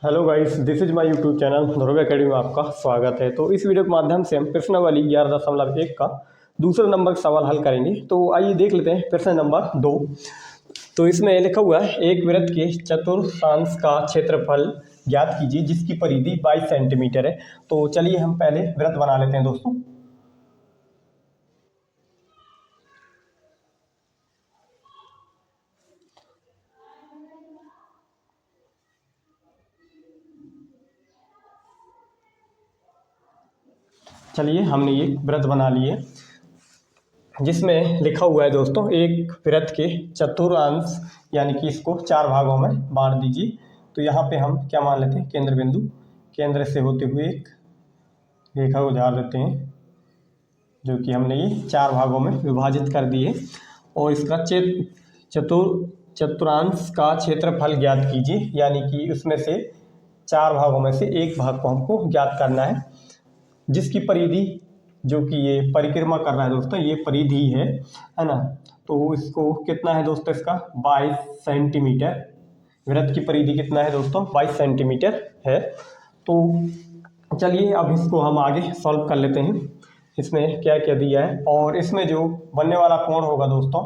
Hello guys, this is my YouTube channel Dhruv academy में आपका स्वागत है। तो इस वीडियो के माध्यम से हम प्रश्नावली 11.1 का दूसरा नंबर का सवाल हल करेंगे। तो आइए देख लेते हैं प्रश्न नंबर 2। तो इसमें लिखा हुआ है, एक वृत्त के चतुर्थांश का क्षेत्रफल ज्ञात कीजिए जिसकी परिधि 22 सेंटीमीटर है। तो चलिए हम पहले वृत्त बना लेते हैं दोस्तों। चलिए हमने ये वृत्त बना लिए जिसमें लिखा हुआ है दोस्तों, एक वृत्त के चतुर्थांश यानी कि इसको 4 भागों में बांट दीजिए। तो यहाँ पे हम क्या मान लेते हैं, केंद्र बिंदु, केंद्र से होते हुए एक रेखा को उजाड़ देते हैं जो कि हमने ये 4 भागों में विभाजित कर दिए। और इसका चतुर्थांश का क्षेत्रफल ज्ञात कीजिए, यानी कि उसमें से 4 भागों में से एक भाग को हमको ज्ञात करना है जिसकी परिधि, जो कि ये परिक्रमा कर रहा है दोस्तों, ये परिधि है ना। तो इसको कितना है दोस्तों, इसका 22 सेंटीमीटर, वृत्त की परिधि कितना है दोस्तों, 22 सेंटीमीटर है। तो चलिए अब इसको हम आगे सॉल्व कर लेते हैं। इसमें क्या क्या दिया है और इसमें जो बनने वाला कोण होगा दोस्तों,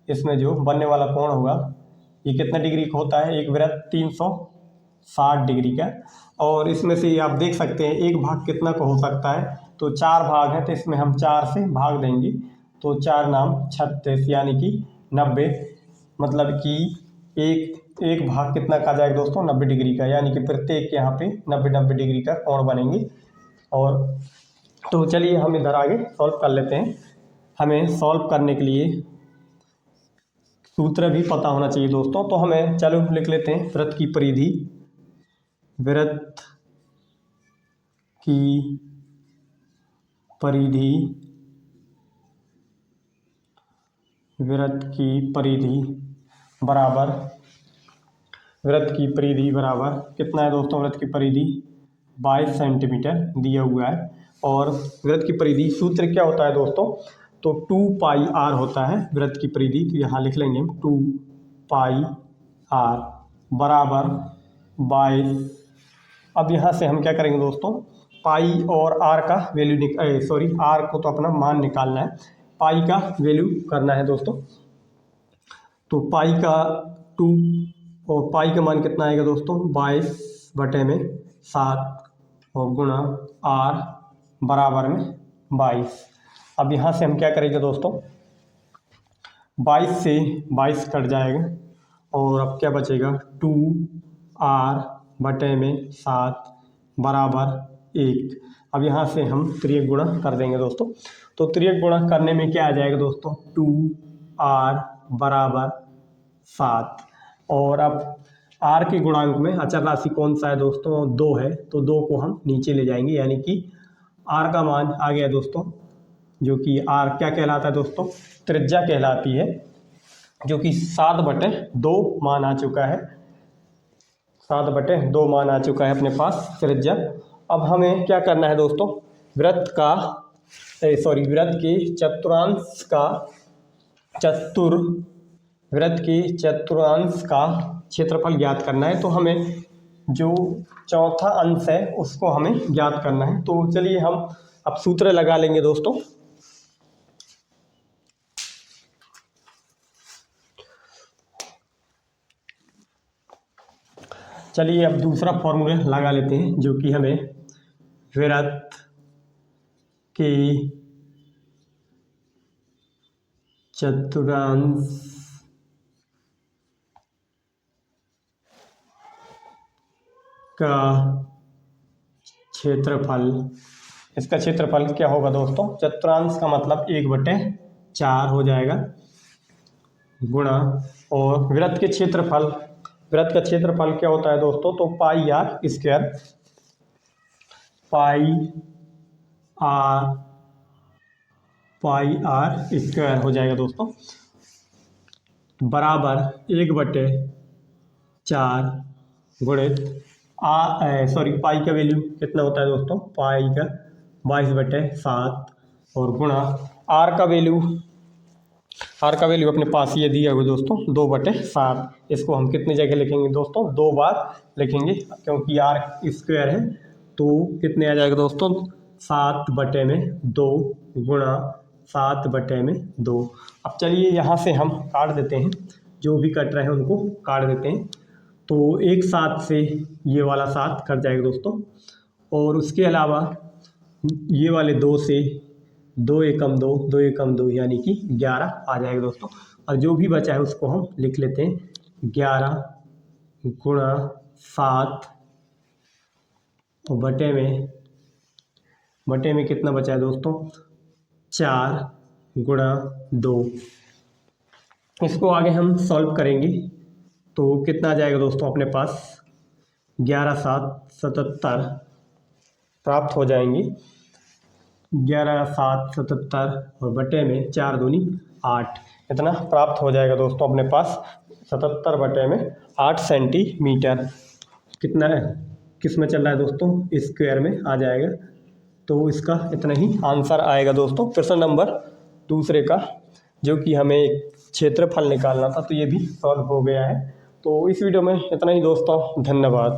इसमें जो बनने वाला कोण होगा ये कितना डिग्री का होता है, एक वृत्त 360 डिग्री का। और इसमें से आप देख सकते हैं एक भाग कितना का हो सकता है, तो 4 भाग है, तो इसमें हम 4 से भाग देंगे। तो 4 नाम 36 यानी कि 90, मतलब कि एक भाग कितना का जाएगा दोस्तों, 90 डिग्री का, यानी कि प्रत्येक यहाँ पे 90 डिग्री का कोण बनेंगे। और तो चलिए हम इधर आगे सॉल्व कर लेते हैं। हमें सॉल्व करने के लिए सूत्र भी पता होना चाहिए दोस्तों। तो हमें चलो लिख लेते हैं, वृत्त की परिधि, वृत्त की परिधि, वृत्त की परिधि बराबर, वृत्त की परिधि बराबर कितना है दोस्तों, वृत्त की परिधि 22 सेंटीमीटर दिया हुआ है। और वृत्त की परिधि सूत्र क्या होता है दोस्तों, तो 2 पाई आर होता है वृत्त की परिधि। तो यहाँ लिख लेंगे हम 2 पाई आर बराबर 22। अब यहाँ से हम क्या करेंगे दोस्तों, पाई और आर का वैल्यू आर को तो अपना मान निकालना है, पाई का वैल्यू करना है दोस्तों। तो पाई का 2 और पाई का मान कितना आएगा दोस्तों, 22/7 और गुणा आर बराबर में 22। अब यहाँ से हम क्या करेंगे दोस्तों, 22 से 22 कट जाएगा और अब क्या बचेगा, 2r/7 बराबर 1। अब यहाँ से हम त्रियक गुणा कर देंगे दोस्तों। तो त्रियक गुणा करने में क्या आ जाएगा दोस्तों, 2r बराबर 7। और अब r के गुणांक में अचर राशि कौन सा है दोस्तों, 2 है, तो 2 को हम नीचे ले जाएंगे, यानी कि r का मान आ गया दोस्तों, जो कि r क्या कहलाता है दोस्तों, त्रिज्या कहलाती है, जो कि 7/2 मान आ चुका है, 7/2 मान आ चुका है अपने पास त्रिज्या। अब हमें क्या करना है दोस्तों, वृत्त के चतुर्थांश का वृत्त के चतुर्थांश का क्षेत्रफल ज्ञात करना है। तो हमें जो चौथा अंश है उसको हमें ज्ञात करना है। तो चलिए हम अब सूत्र लगा लेंगे दोस्तों। चलिए अब दूसरा फॉर्मूला लगा लेते हैं, जो कि हमें वृत्त के चतुर्थांश का क्षेत्रफल, इसका क्षेत्रफल क्या होगा दोस्तों, चतुर्थांश का मतलब 1/4 हो जाएगा, गुणा, और वृत्त के क्षेत्रफल, वृत्त का क्षेत्रफल क्या होता है दोस्तों, तो पाई आर स्क्वायर हो जाएगा दोस्तों, बराबर 1/4 गुणित पाई का वैल्यू कितना होता है दोस्तों, पाई का 22/7 और गुणा आर का वैल्यू आर का वैल्यू अपने पास ये दिया हुआ दोस्तों 2/7। इसको हम कितनी जगह लिखेंगे दोस्तों, 2 बार लिखेंगे, क्योंकि आर स्क्वायर है। तो कितने आ जाएगा दोस्तों, 7/2 गुणा 7/2। अब चलिए यहाँ से हम काट देते हैं, जो भी कट रहे हैं उनको काट देते हैं। तो एक 7 से ये वाला 7 कट जाएगा दोस्तों, और उसके अलावा ये वाले 2 से 2 एकम 2, 2 एकम 2 यानी कि 11 आ जाएगा दोस्तों। और जो भी बचा है उसको हम लिख लेते हैं 11 गुणा 7 और बटे में कितना बचा है दोस्तों, 4 गुणा 2। इसको आगे हम सॉल्व करेंगे तो कितना आ जाएगा दोस्तों अपने पास, 11 7 77 प्राप्त हो जाएंगे। 11 7 77 और बटे में 4 दूनी 8, इतना प्राप्त हो जाएगा दोस्तों अपने पास। 77/8 सेंटीमीटर कितना है, किस में चल रहा है दोस्तों, स्क्वायर में आ जाएगा। तो इसका इतना ही आंसर आएगा दोस्तों। प्रश्न नंबर दूसरे का, जो कि हमें एक क्षेत्रफल निकालना था, तो ये भी सॉल्व हो गया है। तो इस वीडियो में इतना ही दोस्तों, धन्यवाद।